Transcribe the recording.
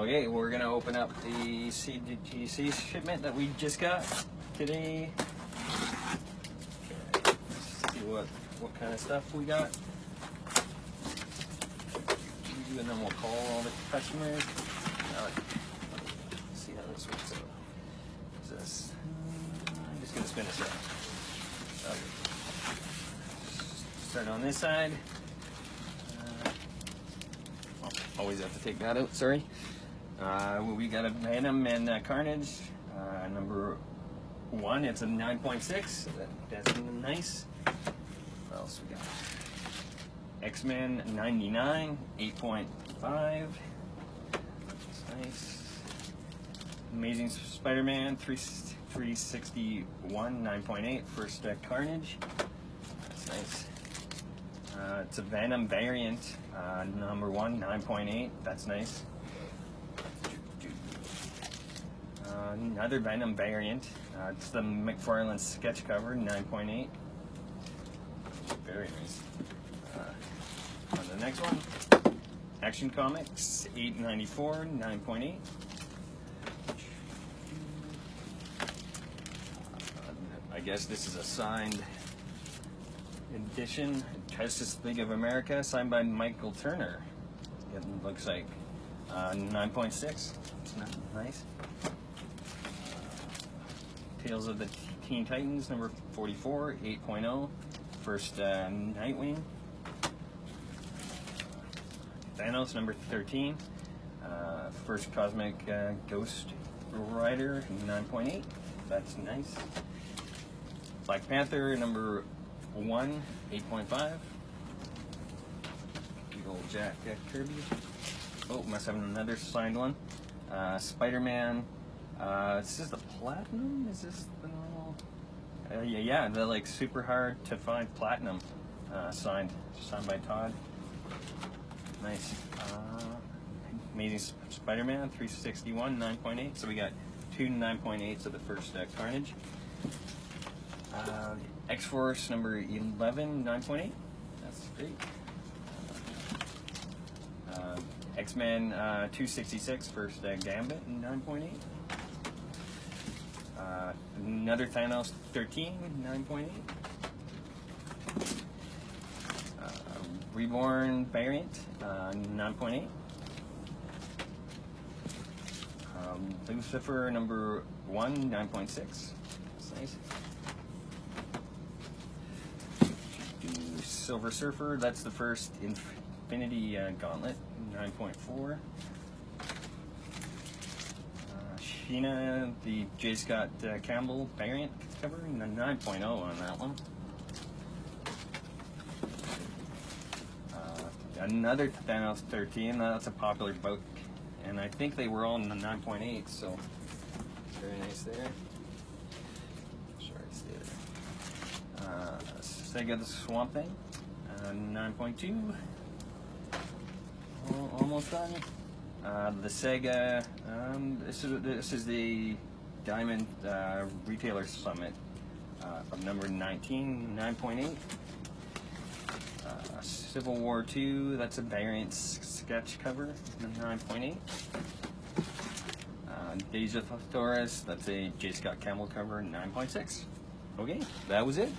Okay, we're gonna open up the CGC shipment that we just got today. Okay, let's see what kind of stuff we got. And then we'll call all the customers. Let's see how this works out. What's this? I'm just gonna spin this around. Okay. Start on this side. Always have to take that out, sorry. We got a Venom and Carnage, number 1, it's a 9.6, that's nice. What else we got? X-Men 99, 8.5, that's nice. Amazing Spider-Man 361, 9.8, first Carnage, that's nice. It's a Venom variant, number 1, 9.8. That's nice. Another Venom variant. It's the McFarlane sketch cover, 9.8. Very nice. On the next one, Action Comics, 894, 9.8. I guess this is a signed edition. Justice League of America, signed by Michael Turner. It looks like 9.6. It's nice. Tales of the Teen Titans, number 44, 8.0. First Nightwing. Thanos, number 13. First Cosmic Ghost Rider, 9.8. That's nice. Black Panther, number 1, 8.5. Big old Jack Kirby. Oh, must have another signed one. Spider-Man. This is the platinum? Is this the normal? Yeah, the like super hard to find platinum signed by Todd. Nice. Amazing Spider-Man 361, 9.8. So we got 2 9.8s of the first Carnage. X-Force number 11, 9.8. That's great. X-Men 266, first Gambit, 9.8. Another Thanos 13, 9.8. Reborn variant, 9.8. Lucifer number 1, 9.6. That's nice. Silver Surfer, that's the first Infinity Gauntlet, 9.4. Sheena, the J. Scott Campbell variant cover, 9.0 on that one. Another Thanos 13, that's a popular book, and I think they were all in the 9.8, so very nice there. Sorry, stay there. Sega the Swamp Thing, 9.2. Almost done. The Sega, this is the Diamond Retailer Summit of number 19, 9.8. Civil War 2, that's a variant sketch cover, 9.8. Days of Thoris, that's a J. Scott Campbell cover, 9.6. Okay, that was it.